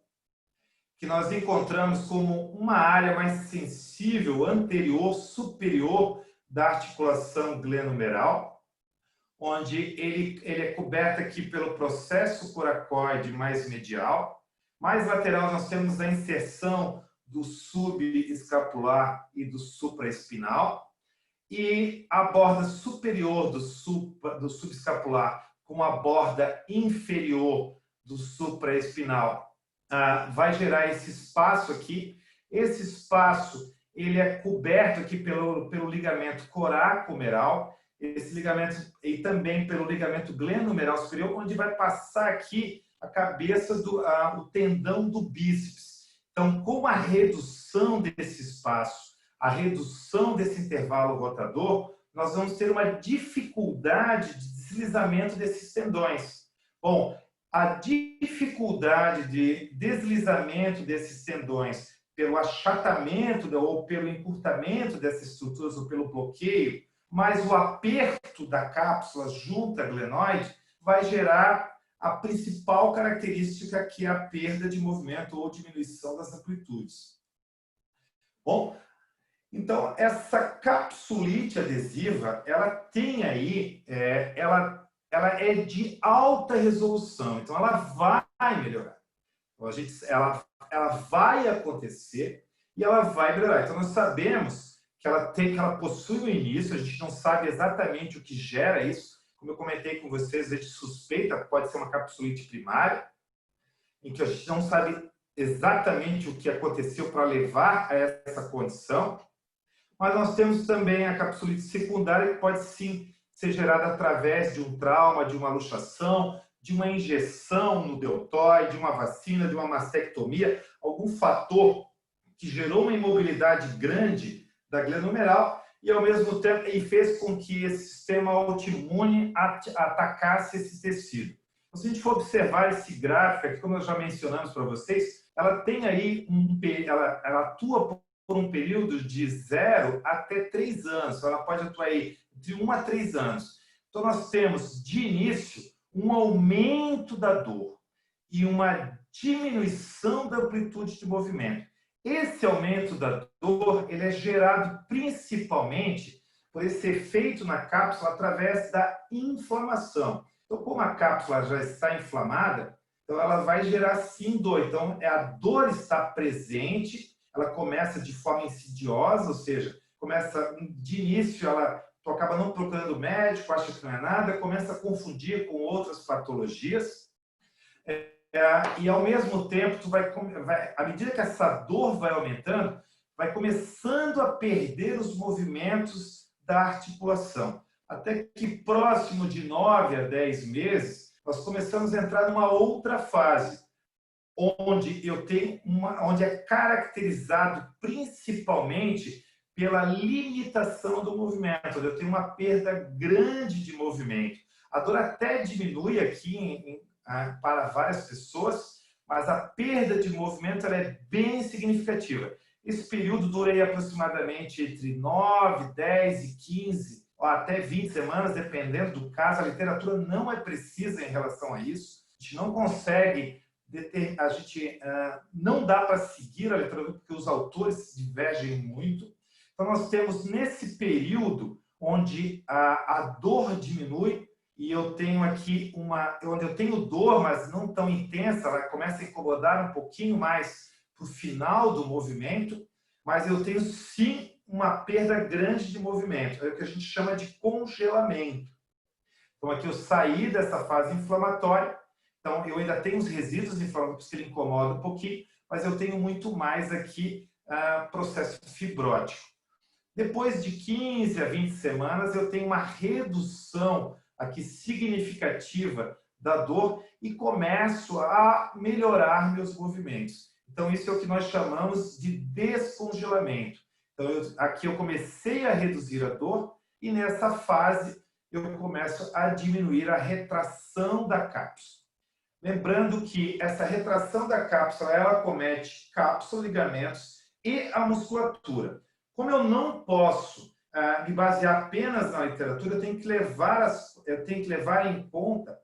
A: que nós encontramos como uma área mais sensível, anterior, superior da articulação glenomeral, onde ele é coberto aqui pelo processo coracoide mais medial. Mais lateral, nós temos a inserção do subescapular e do supraespinal. E a borda superior do subescapular com a borda inferior do supraespinal vai gerar esse espaço aqui. Esse espaço ele é coberto aqui pelo ligamento coracomeral, esse ligamento e também pelo ligamento glenomeral superior, onde vai passar aqui a cabeça o tendão do bíceps. Então, com a redução desse espaço, a redução desse intervalo rotador, nós vamos ter uma dificuldade de deslizamento desses tendões. Bom, a dificuldade de deslizamento desses tendões pelo achatamento ou pelo encurtamento dessas estruturas ou pelo bloqueio, mas o aperto da cápsula junto à glenoide vai gerar a principal característica, que é a perda de movimento ou diminuição das amplitudes. Bom, então essa capsulite adesiva, ela tem aí, ela é de alta resolução, então ela vai melhorar. Então, ela vai acontecer e ela vai melhorar. Então nós sabemos que ela possui um início, a gente não sabe exatamente o que gera isso. Como eu comentei com vocês, a gente suspeita, pode ser uma capsulite primária, em que a gente não sabe exatamente o que aconteceu para levar a essa condição. Mas nós temos também a capsulite secundária, que pode sim ser gerada através de um trauma, de uma luxação, de uma injeção no deltoide, de uma vacina, de uma mastectomia, algum fator que gerou uma imobilidade grande da glenomeral e, ao mesmo tempo, fez com que esse sistema autoimune atacasse esse tecido. Então, se a gente for observar esse gráfico aqui, como nós já mencionamos para vocês, ela tem aí ela atua por um período de 0 até 3 anos. Ela pode atuar aí de 1 a 3 anos. Então, nós temos, de início, um aumento da dor e uma diminuição da amplitude de movimento. Esse aumento da dor ele é gerado principalmente por esse efeito na cápsula através da inflamação. Então, como a cápsula já está inflamada, então ela vai gerar sim dor. Então, a dor está presente, ela começa de forma insidiosa, ou seja, começa de início, tu acaba não procurando médico, acha que não é nada, começa a confundir com outras patologias. E ao mesmo tempo, à medida que essa dor vai aumentando, vai começando a perder os movimentos da articulação. até que próximo de 9 a 10 meses, nós começamos a entrar numa outra fase, onde onde é caracterizado principalmente pela limitação do movimento. Eu tenho uma perda grande de movimento. A dor até diminui aqui para várias pessoas, mas a perda de movimento ela é bem significativa. Esse período dura aproximadamente entre 9, 10 e 15, ou até 20 semanas, dependendo do caso. A literatura não é precisa em relação a isso. A gente não consegue não dá para seguir a literatura porque os autores divergem muito. Então, nós temos nesse período onde a dor diminui e eu tenho aqui onde eu tenho dor, mas não tão intensa, ela começa a incomodar um pouquinho mais para o final do movimento, mas eu tenho sim uma perda grande de movimento, é o que a gente chama de congelamento. Então, aqui eu saí dessa fase inflamatória. Então, eu ainda tenho os resíduos inflamatórios que ele incomoda um pouquinho, mas eu tenho muito mais aqui processo fibrótico. Depois de 15 a 20 semanas, eu tenho uma redução aqui significativa da dor e começo a melhorar meus movimentos. Então, isso é o que nós chamamos de descongelamento. Então, aqui eu comecei a reduzir a dor e nessa fase eu começo a diminuir a retração da cápsula. Lembrando que essa retração da cápsula, ela comete cápsula, ligamentos e a musculatura. Como eu não posso me basear apenas na literatura, eu tenho que levar em conta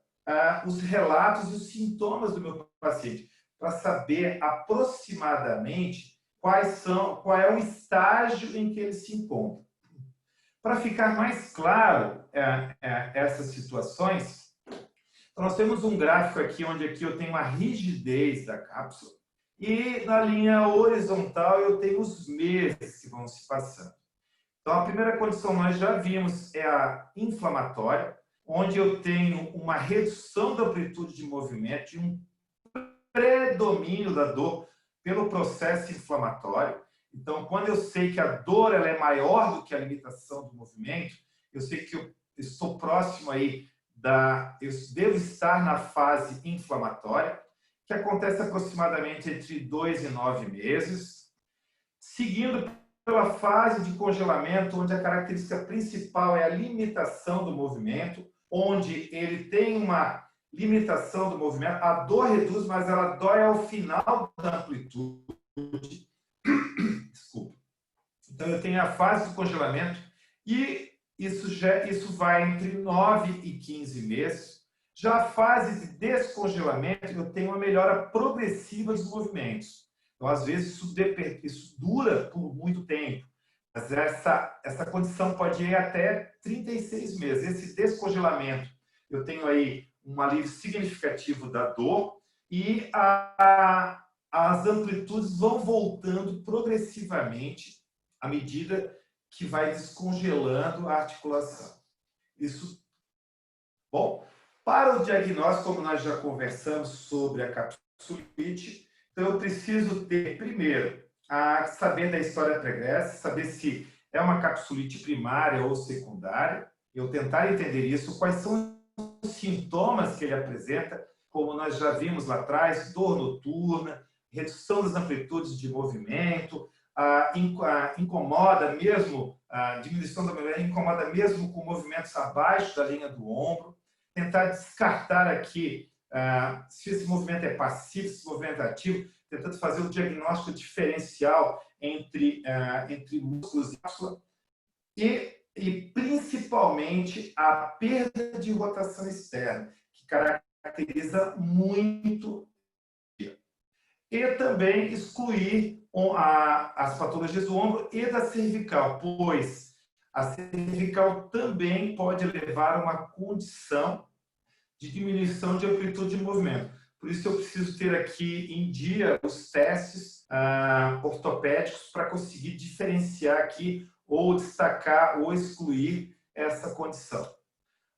A: os relatos e os sintomas do meu paciente, para saber aproximadamente qual é o estágio em que ele se encontra. Para ficar mais claro essas situações, nós temos um gráfico aqui, onde aqui eu tenho a rigidez da cápsula, e na linha horizontal eu tenho os meses que vão se passando. Então, a primeira condição nós já vimos é a inflamatória, onde eu tenho uma redução da amplitude de movimento e um predomínio da dor pelo processo inflamatório. Então, quando eu sei que a dor ela é maior do que a limitação do movimento, eu sei que eu estou próximo aí eu devo estar na fase inflamatória, que acontece aproximadamente entre 2 e 9 meses, seguindo pela fase de congelamento, onde a característica principal é a limitação do movimento, onde ele tem uma limitação do movimento, a dor reduz, mas ela dói ao final da amplitude. Desculpa. Então, eu tenho a fase de congelamento e isso vai entre 9 e 15 meses. Já a fase de descongelamento, eu tenho uma melhora progressiva dos movimentos. Então, às vezes, isso dura por muito tempo. Mas essa condição pode ir até 36 meses. Esse descongelamento, eu tenho aí um alívio significativo da dor e as amplitudes vão voltando progressivamente à medida que vai descongelando a articulação. Isso, bom, para o diagnóstico, como nós já conversamos sobre a capsulite, então eu preciso ter, primeiro, saber da história pregressa, saber se é uma capsulite primária ou secundária, eu tentar entender isso, quais são os sintomas que ele apresenta, como nós já vimos lá atrás, dor noturna, redução das amplitudes de movimento, incomoda mesmo, a diminuição da mulher incomoda mesmo com movimentos abaixo da linha do ombro, tentar descartar aqui se esse movimento é passivo, se esse movimento é ativo, tentando fazer o diagnóstico diferencial entre músculos e cápsula, e principalmente a perda de rotação externa, que caracteriza muito. E também excluir as patologias do ombro e da cervical, pois a cervical também pode levar a uma condição de diminuição de amplitude de movimento. Por isso eu preciso ter aqui em dia os testes ortopédicos para conseguir diferenciar aqui ou destacar ou excluir essa condição.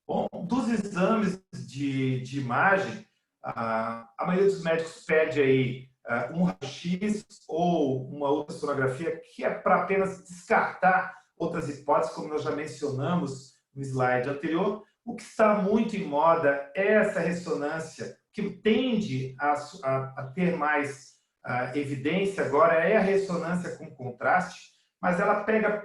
A: Bom, dos exames de imagem, a maioria dos médicos pede aí um raio-x ou uma ultrassonografia, que é para apenas descartar outras hipóteses, como nós já mencionamos no slide anterior. O que está muito em moda é essa ressonância, que tende a ter mais evidência agora, é a ressonância com contraste, mas ela pega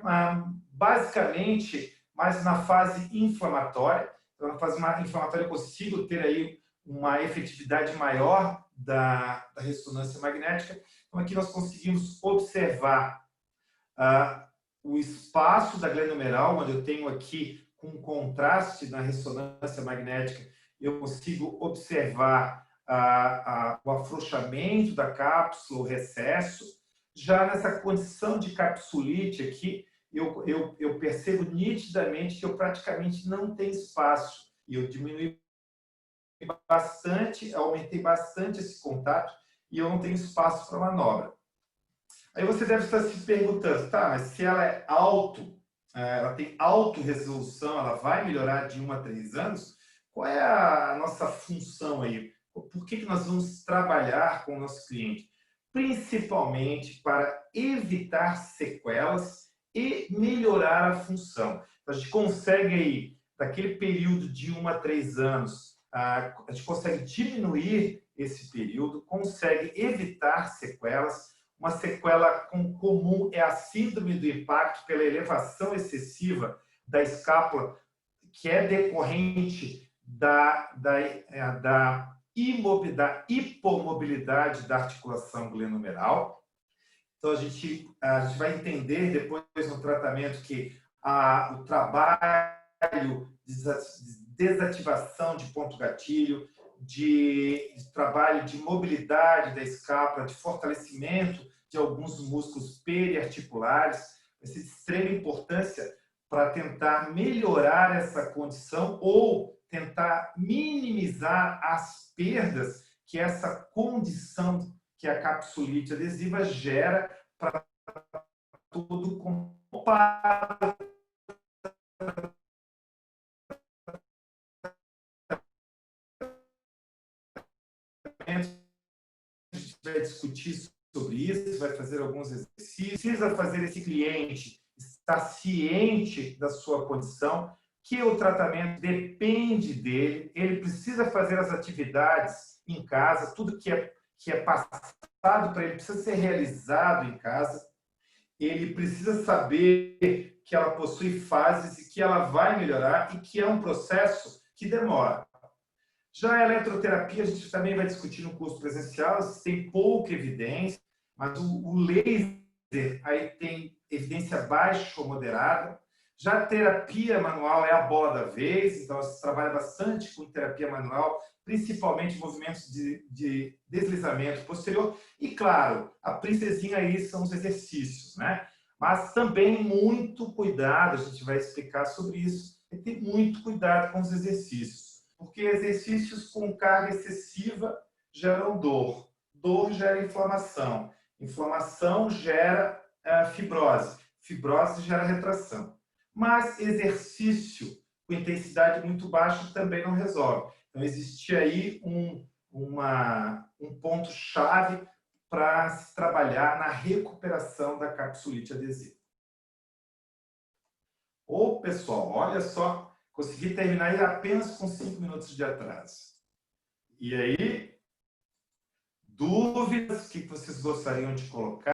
A: basicamente mais na fase inflamatória. Então, na fase inflamatória eu consigo ter aí uma efetividade maior da ressonância magnética. Então, aqui nós conseguimos observar o espaço da glândula humeral, onde eu tenho aqui com contraste na ressonância magnética, eu consigo observar o afrouxamento da cápsula, o recesso. Já nessa condição de capsulite aqui, eu percebo nitidamente que eu praticamente não tenho espaço. E eu diminui bastante, aumentei bastante esse contato e eu não tenho espaço para manobra. Aí você deve estar se perguntando, tá, mas se ela é ela tem auto-resolução, ela vai melhorar de 1 a 3 anos, qual é a nossa função aí? Por que nós vamos trabalhar com o nosso cliente? Principalmente para evitar sequelas e melhorar a função. Então, a gente consegue aí, daquele período de 1 a 3 anos, a gente consegue diminuir esse período, consegue evitar sequelas. Uma sequela comum é a síndrome do impacto pela elevação excessiva da escápula, que é decorrente da hipomobilidade da articulação glenohumeral. Então, a gente vai entender depois no tratamento que o trabalho de desativação de ponto gatilho, de trabalho de mobilidade da escápula, de fortalecimento de alguns músculos periarticulares, vai ser de extrema importância para tentar melhorar essa condição ou tentar minimizar as perdas que essa condição que a capsulite adesiva gera para todo o a gente vai discutir sobre isso, vai fazer alguns exercícios, precisa fazer esse cliente estar ciente da sua condição, que o tratamento depende dele, ele precisa fazer as atividades em casa, tudo que é passado para ele precisa ser realizado em casa, ele precisa saber que ela possui fases e que ela vai melhorar e que é um processo que demora. Já a eletroterapia, a gente também vai discutir no curso presencial, tem pouca evidência, mas o laser aí tem evidência baixa ou moderada. Já a terapia manual é a bola da vez, então você trabalha bastante com terapia manual, principalmente movimentos de deslizamento posterior. E, claro, a princesinha aí são os exercícios, né? Mas também muito cuidado, a gente vai explicar sobre isso, e ter muito cuidado com os exercícios. Porque exercícios com carga excessiva geram dor. Dor gera inflamação. Inflamação gera fibrose. Fibrose gera retração. Mas exercício com intensidade muito baixa também não resolve. Então, existe aí um ponto-chave para se trabalhar na recuperação da capsulite adesiva. Ô, pessoal, olha só, consegui terminar apenas com 5 minutos de atraso. E aí, dúvidas que vocês gostariam de colocar?